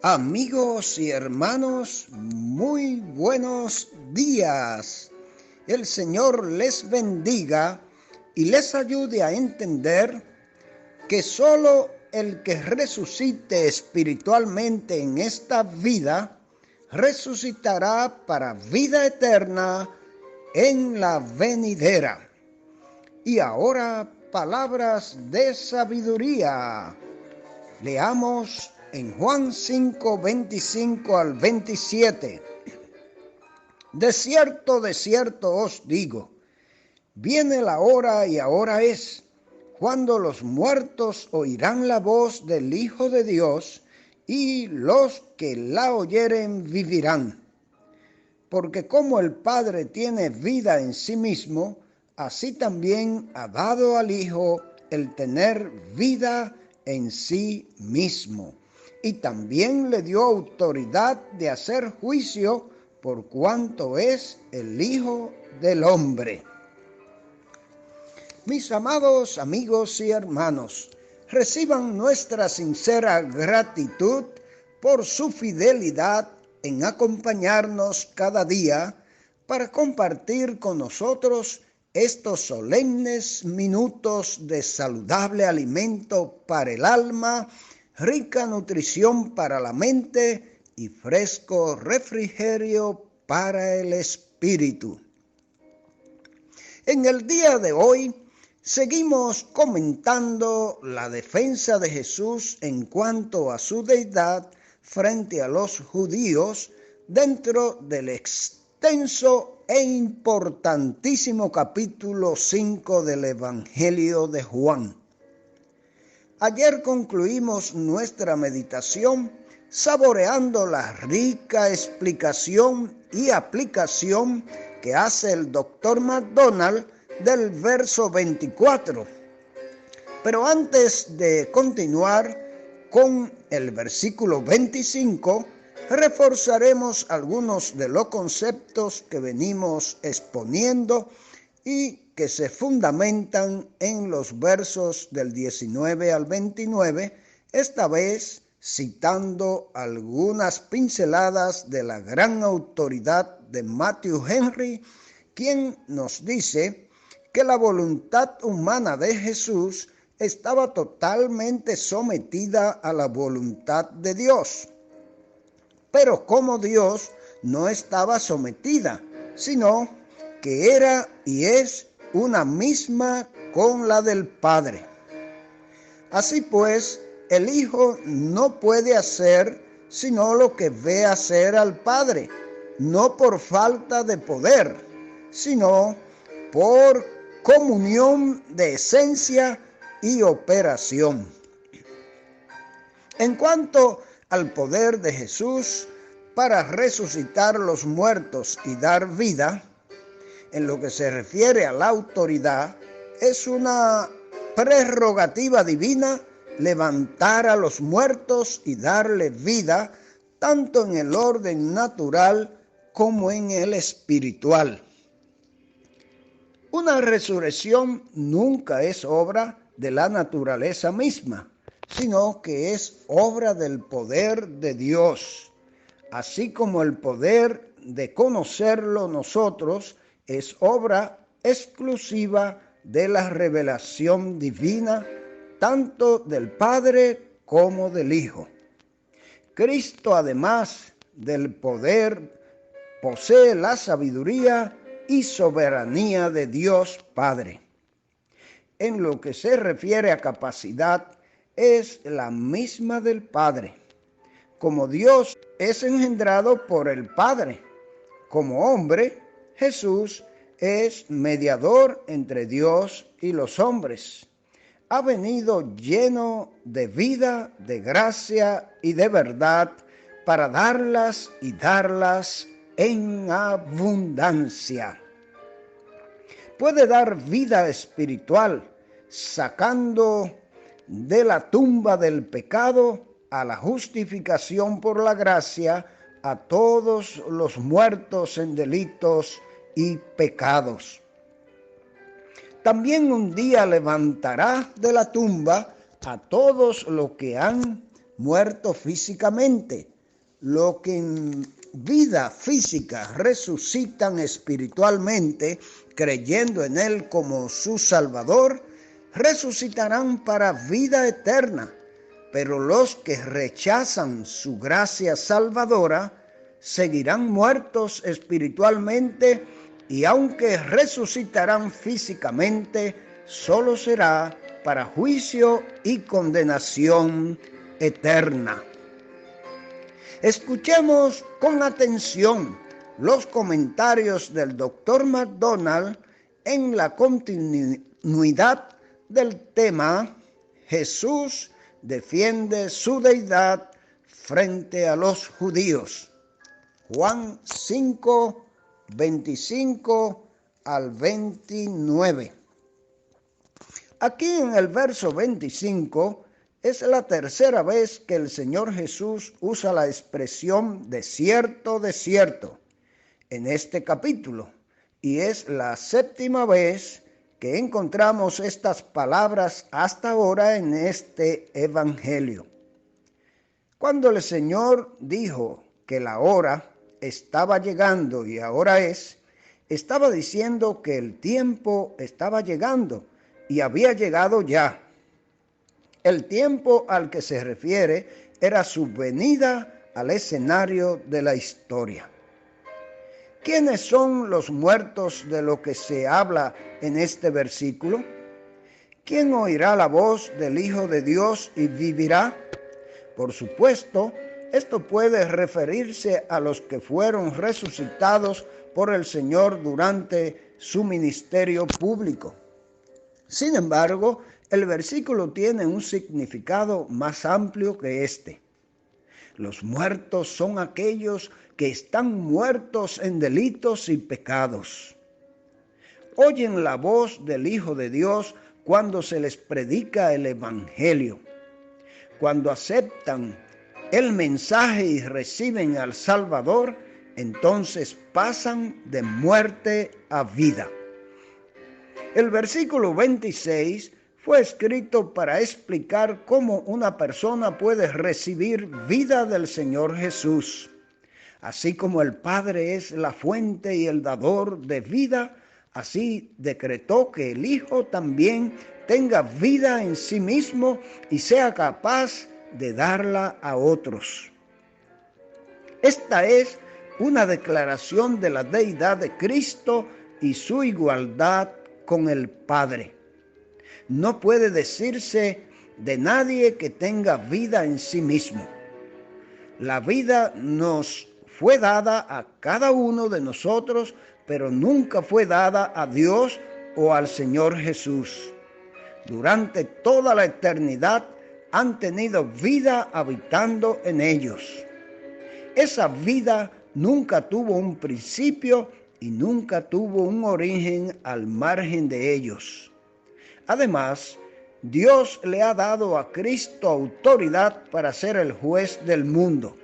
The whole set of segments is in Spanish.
Amigos y hermanos, muy buenos días. El Señor les bendiga y les ayude a entender que solo el que resucite espiritualmente en esta vida, resucitará para vida eterna en la venidera. Y ahora, palabras de sabiduría. Leamos en Juan 5, 25 al 27. De cierto os digo, viene la hora y ahora es, cuando los muertos oirán la voz del Hijo de Dios, y los que la oyeren vivirán. Porque como el Padre tiene vida en sí mismo, así también ha dado al Hijo el tener vida en sí mismo. Y también le dio autoridad de hacer juicio por cuanto es el Hijo del Hombre. Mis amados amigos y hermanos, reciban nuestra sincera gratitud por su fidelidad en acompañarnos cada día para compartir con nosotros estos solemnes minutos de saludable alimento para el alma, rica nutrición para la mente y fresco refrigerio para el espíritu. En el día de hoy seguimos comentando la defensa de Jesús en cuanto a su deidad frente a los judíos dentro del extenso e importantísimo capítulo 5 del Evangelio de Juan. Ayer concluimos nuestra meditación saboreando la rica explicación y aplicación que hace el Dr. McDonald del verso 24. Pero antes de continuar con el versículo 25, reforzaremos algunos de los conceptos que venimos exponiendo y que se fundamentan en los versos del 19 al 29, esta vez citando algunas pinceladas de la gran autoridad de Matthew Henry, quien nos dice que la voluntad humana de Jesús estaba totalmente sometida a la voluntad de Dios. Pero como Dios no estaba sometida, sino que era y es una misma con la del Padre. Así pues, el Hijo no puede hacer sino lo que ve hacer al Padre, no por falta de poder, sino por comunión de esencia y operación. En cuanto al poder de Jesús para resucitar los muertos y dar vida, en lo que se refiere a la autoridad, es una prerrogativa divina levantar a los muertos y darle vida, tanto en el orden natural como en el espiritual. Una resurrección nunca es obra de la naturaleza misma, sino que es obra del poder de Dios, así como el poder de conocerlo nosotros es obra exclusiva de la revelación divina, tanto del Padre como del Hijo. Cristo, además del poder, posee la sabiduría y soberanía de Dios Padre. En lo que se refiere a capacidad, es la misma del Padre. Como Dios es engendrado por el Padre, como hombre, Jesús es mediador entre Dios y los hombres. Ha venido lleno de vida, de gracia y de verdad para darlas y darlas en abundancia. Puede dar vida espiritual, sacando de la tumba del pecado a la justificación por la gracia a todos los muertos en delitos y pecados. También un día levantará de la tumba a todos los que han muerto físicamente, los que en vida física resucitan espiritualmente, creyendo en Él como su Salvador, resucitarán para vida eterna. Pero los que rechazan su gracia salvadora seguirán muertos espiritualmente, y aunque resucitarán físicamente, solo será para juicio y condenación eterna. Escuchemos con atención los comentarios del Dr. MacDonald en la continuidad del tema Jesús defiende su deidad frente a los judíos. Juan 5, 25 al 29. Aquí en el verso 25 es la tercera vez que el Señor Jesús usa la expresión de cierto en este capítulo, y es la séptima vez que encontramos estas palabras hasta ahora en este evangelio. Cuando el Señor dijo que la hora estaba llegando y ahora estaba diciendo que el tiempo estaba llegando y había llegado ya. El tiempo al que se refiere era su venida al escenario de la historia. ¿Quiénes son los muertos de lo que se habla en este versículo? ¿Quién oirá la voz del Hijo de Dios y vivirá? Por supuesto, esto puede referirse a los que fueron resucitados por el Señor durante su ministerio público. Sin embargo, el versículo tiene un significado más amplio que este. Los muertos son aquellos que están muertos en delitos y pecados. Oyen la voz del Hijo de Dios cuando se les predica el Evangelio. Cuando aceptan el mensaje y reciben al Salvador, entonces pasan de muerte a vida. El versículo 26 fue escrito para explicar cómo una persona puede recibir vida del Señor Jesús. Así como el Padre es la fuente y el dador de vida, así decretó que el Hijo también tenga vida en sí mismo y sea capaz de darla a otros. Esta es una declaración de la deidad de Cristo y su igualdad con el Padre. No puede decirse de nadie que tenga vida en sí mismo. La vida nos fue dada a cada uno de nosotros, pero nunca fue dada a Dios o al Señor Jesús. Durante toda la eternidad han tenido vida habitando en ellos. Esa vida nunca tuvo un principio y nunca tuvo un origen al margen de ellos. Además, Dios le ha dado a Cristo autoridad para ser el juez del mundo.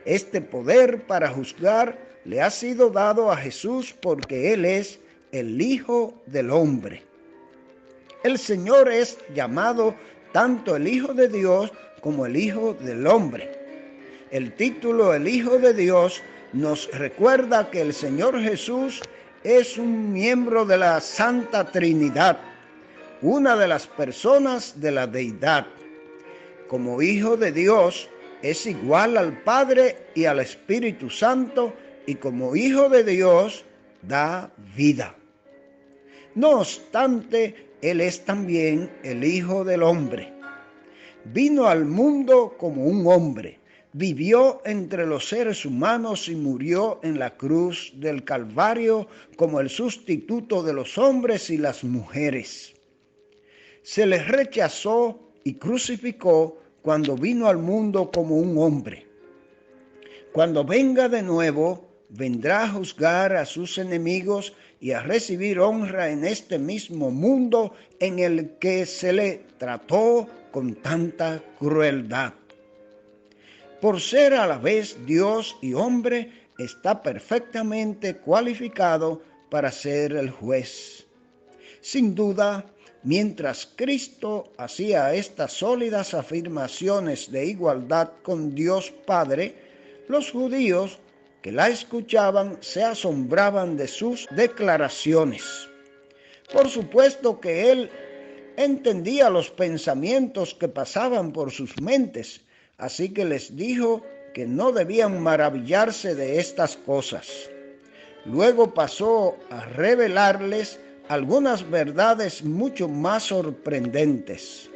Este poder para juzgar le ha sido dado a Jesús porque Él es el Hijo del Hombre. El Señor es llamado tanto el Hijo de Dios como el Hijo del Hombre. El título el Hijo de Dios nos recuerda que el Señor Jesús es un miembro de la Santa Trinidad, una de las personas de la deidad. Como Hijo de Dios, es igual al Padre y al Espíritu Santo, y como Hijo de Dios da vida. No obstante, Él es también el Hijo del Hombre. Vino al mundo como un hombre, vivió entre los seres humanos y murió en la cruz del Calvario como el sustituto de los hombres y las mujeres. Se les rechazó y crucificó cuando vino al mundo como un hombre. Cuando venga de nuevo, vendrá a juzgar a sus enemigos y a recibir honra en este mismo mundo en el que se le trató con tanta crueldad. Por ser a la vez Dios y hombre, está perfectamente cualificado para ser el juez. Sin duda, mientras Cristo hacía estas sólidas afirmaciones de igualdad con Dios Padre, Los judíos que la escuchaban se asombraban de sus declaraciones. Por supuesto que él entendía los pensamientos que pasaban por sus mentes, así que les dijo que no debían maravillarse de estas cosas. Luego pasó a revelarles algunas verdades mucho más sorprendentes.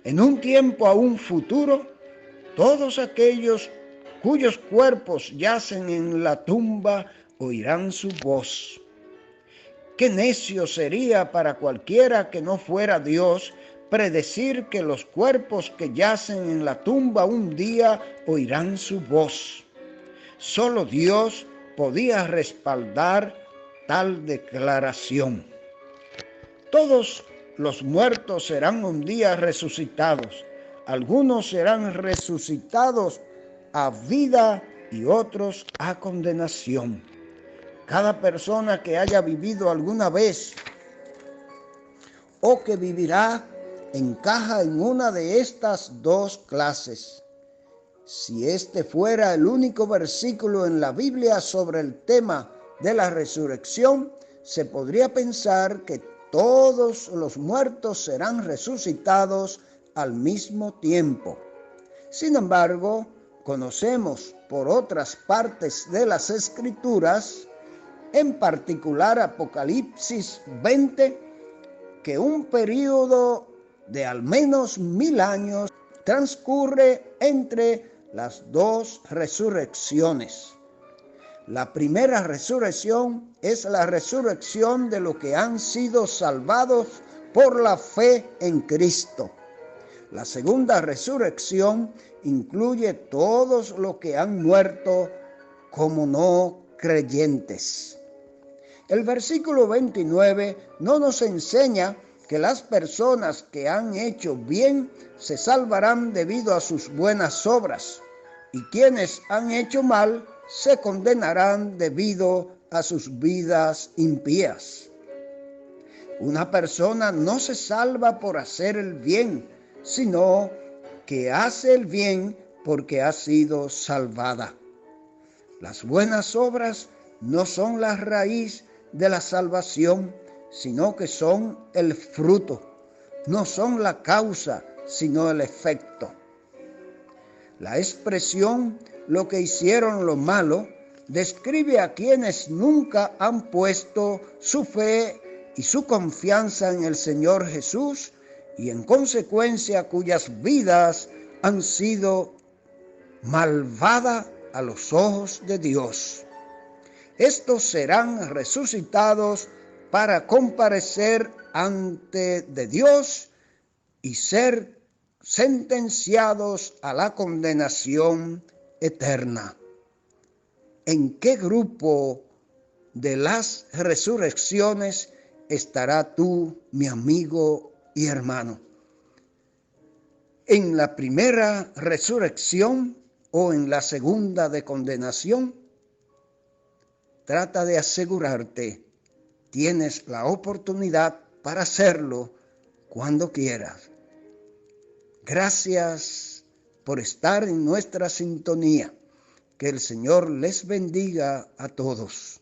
En un tiempo aún futuro, todos aquellos cuyos cuerpos yacen en la tumba oirán su voz. Qué necio sería para cualquiera que no fuera Dios predecir que los cuerpos que yacen en la tumba un día oirán su voz. Solo Dios podía respaldar tal declaración. Todos los muertos serán un día resucitados. Algunos serán resucitados a vida y otros a condenación. Cada persona que haya vivido alguna vez o que vivirá encaja en una de estas dos clases. Si este fuera el único versículo en la Biblia sobre el tema de la resurrección, se podría pensar que todos los muertos serán resucitados al mismo tiempo. Sin embargo, conocemos por otras partes de las Escrituras, en particular Apocalipsis 20, que un período de al menos 1000 años transcurre entre las dos resurrecciones. La primera resurrección es la resurrección de los que han sido salvados por la fe en Cristo. La segunda resurrección incluye todos los que han muerto como no creyentes. El versículo 29 no nos enseña que las personas que han hecho bien se salvarán debido a sus buenas obras, y quienes han hecho mal se condenarán debido a sus vidas impías. Una persona no se salva por hacer el bien, sino que hace el bien porque ha sido salvada. Las buenas obras no son la raíz de la salvación, sino que son el fruto. No son la causa, sino el efecto. La expresión "lo que hicieron lo malo" describe a quienes nunca han puesto su fe y su confianza en el Señor Jesús y en consecuencia cuyas vidas han sido malvadas a los ojos de Dios. Estos serán resucitados para comparecer ante de Dios y ser sentenciados a la condenación eterna. ¿En qué grupo de las resurrecciones estará tú, mi amigo y hermano? ¿En la primera resurrección o en la segunda de condenación? Trata de asegurarte, tienes la oportunidad para hacerlo cuando quieras. Gracias por estar en nuestra sintonía. Que el Señor les bendiga a todos.